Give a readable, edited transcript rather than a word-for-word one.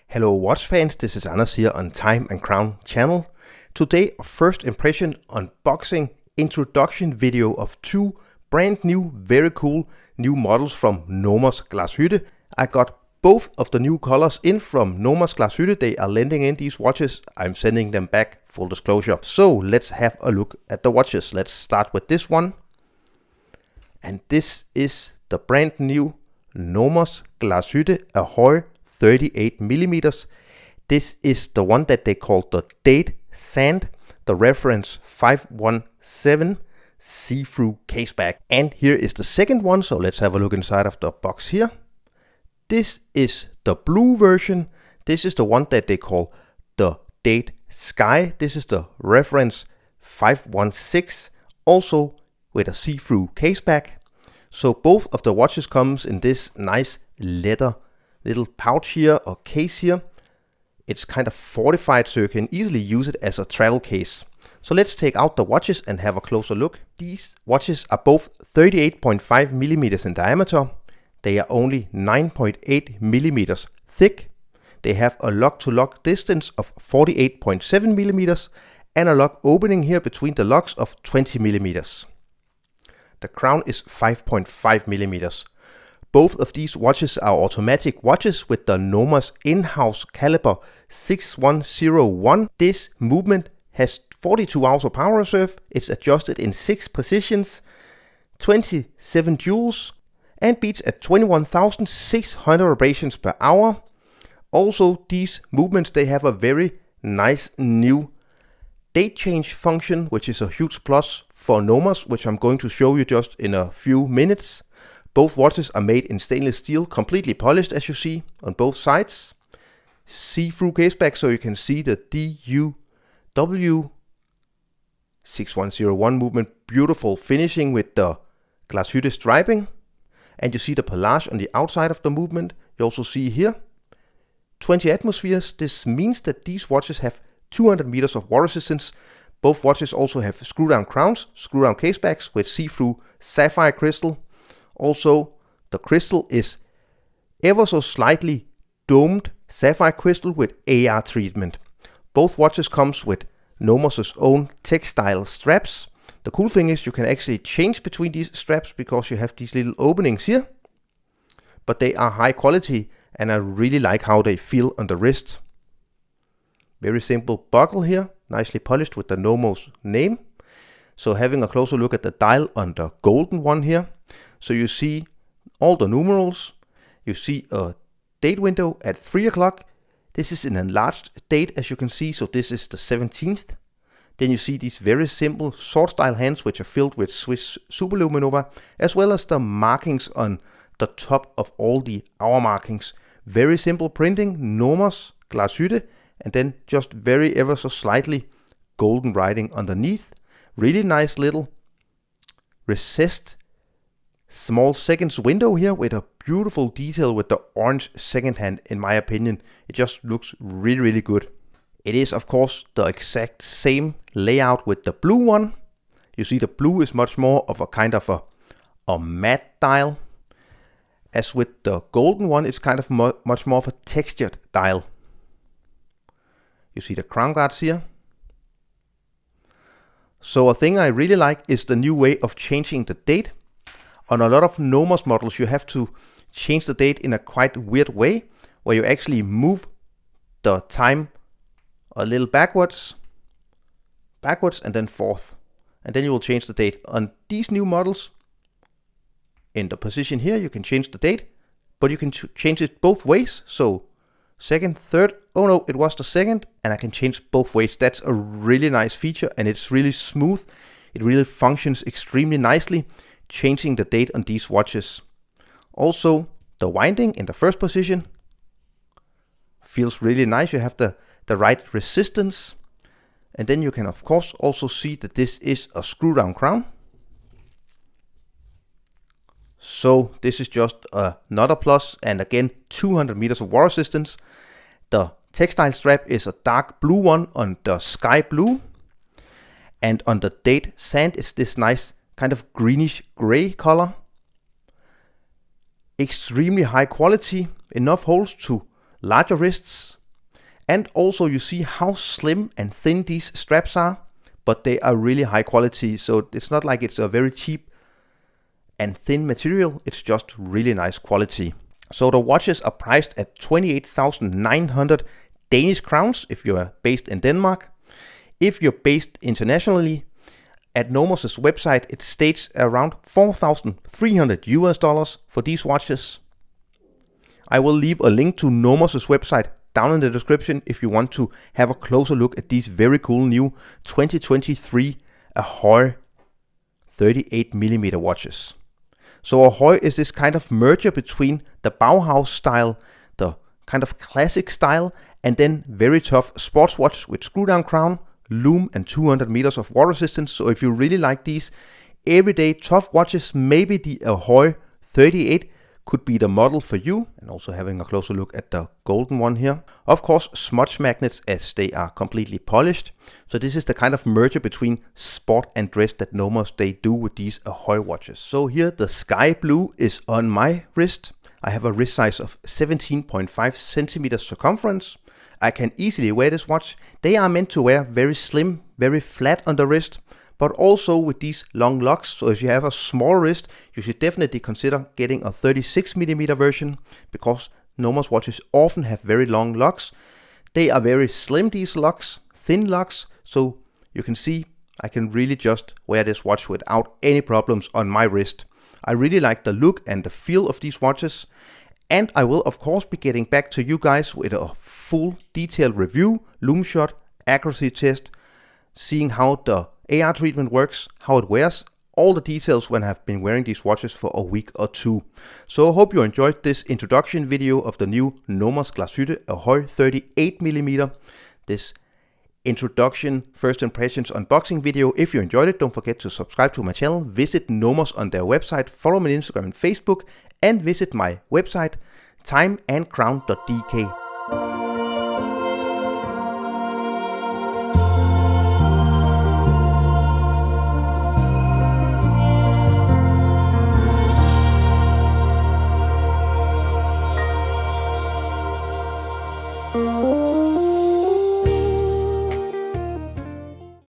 Hello watch fans, this is Anders here on Time and Crown channel. Today a first impression unboxing introduction video of two brand new, very cool new models from Nomos Glashütte. I got both of the new colors in from Nomos Glashütte. They are lending in these watches. I'm sending them back, full disclosure. So let's have a look at the watches. Let's start with this one. And this is the brand new Nomos Glashütte Ahoi 38mm. This is the one that they call the date sand, the reference 517 see-through caseback. And here is the second one, so let's have a look inside of the box here. This is the blue version. This is the one that they call the date sky. This is the reference 516, also with a see-through caseback. So both of the watches comes in this nice leather little pouch here or case here. It's kind of fortified so you can easily use it as a travel case. So let's take out the watches and have a closer look. These watches are both 38.5mm in diameter. They are only 9.8mm thick. They have a lock-to-lock distance of 48.7mm and a lock opening here between the locks of 20mm. The crown is 5.5mm. Both of these watches are automatic watches with the Nomos in-house caliber 6101. This movement has 42 hours of power reserve. It's adjusted in 6 positions, 27 joules, and beats at 21,600 vibrations per hour. Also, these movements, they have a very nice new date change function, which is a huge plus for Nomos, which I'm going to show you just in a few minutes. Both watches are made in stainless steel, completely polished as you see on both sides. See-through caseback so you can see the DUW 6101 movement. Beautiful finishing with the Glashütte striping. And you see the pelage on the outside of the movement. You also see here 20 atmospheres. This means that these watches have 200 meters of water resistance. Both watches also have screw-down crowns, screw-down casebacks with see-through sapphire crystal. Also, the crystal is ever so slightly domed sapphire crystal with AR treatment. Both watches comes with Nomos' own textile straps. The cool thing is you can actually change between these straps because you have these little openings here. But they are high quality and I really like how they feel on the wrist. Very simple buckle here, nicely polished with the Nomos name. So having a closer look at the dial on the golden one here. So you see all the numerals. You see a date window at 3 o'clock. This is an enlarged date as you can see. So this is the 17th. Then you see these very simple sword style hands which are filled with Swiss superluminova, as well as the markings on the top of all the hour markings. Very simple printing, Nomos Glashütte, and then just very ever so slightly golden writing underneath. Really nice little recessed small seconds window here with a beautiful detail with the orange second hand. In my opinion, it just looks really good. It is of course the exact same layout with the blue one. You see the blue is much more of a kind of a matte dial. As with the golden one, it's kind of much more of a textured dial. You see the crown guards here. So a thing I really like is the new way of changing the date. On a lot of Nomos models, you have to change the date in a quite weird way, where you actually move the time a little backwards, and then forth. And then you will change the date. On these new models, in the position here, you can change the date, but you can change it both ways. So second, third, oh no, it was the second, and I can change both ways. That's a really nice feature, and it's really smooth. It really functions extremely nicely, changing the date on these watches. Also, the winding in the first position feels really nice. You have the right resistance. And then you can of course also see that this is a screw down crown. So this is just another plus, and again 200 meters of water resistance. The textile strap is a dark blue one on the sky blue. And on the date sand it's this nice kind of greenish gray color. Extremely high quality, enough holes to larger wrists. And also you see how slim and thin these straps are, but they are really high quality. So it's not like it's a very cheap and thin material, it's just really nice quality. So the watches are priced at 28,900 Danish crowns if you're based in Denmark. If you're based internationally, at Nomos' website it states around $4,300 for these watches. I will leave a link to Nomos' website down in the description if you want to have a closer look at these very cool new 2023 Ahoi 38mm watches. So Ahoi is this kind of merger between the Bauhaus style, the kind of classic style, and then very tough sports watch with screw down crown, loom and 200 meters of water resistance. So if you really like these everyday tough watches, maybe the Ahoi 38 could be the model for you. And also having a closer look at the golden one here. Of course, smudge magnets as they are completely polished. So this is the kind of merger between sport and dress that Nomos they do with these Ahoi watches. So here the sky blue is on my wrist. I have a wrist size of 17.5 centimeters circumference. I can easily wear this watch. They are meant to wear very slim, very flat on the wrist, but also with these long locks. So if you have a small wrist, you should definitely consider getting a 36mm version, because Nomos watches often have very long locks. They are very slim, these locks, thin locks, so you can see I can really just wear this watch without any problems on my wrist. I really like the look and the feel of these watches. And I will of course be getting back to you guys with a full detailed review, loom shot, accuracy test, seeing how the AR treatment works, how it wears, all the details when I've been wearing these watches for a week or two. So I hope you enjoyed this introduction video of the new Nomos Glashütte Ahoi 38mm. This introduction, first impressions unboxing video. If you enjoyed it, don't forget to subscribe to my channel, visit Nomos on their website, follow me on Instagram and Facebook, and visit my website timeandcrown.dk.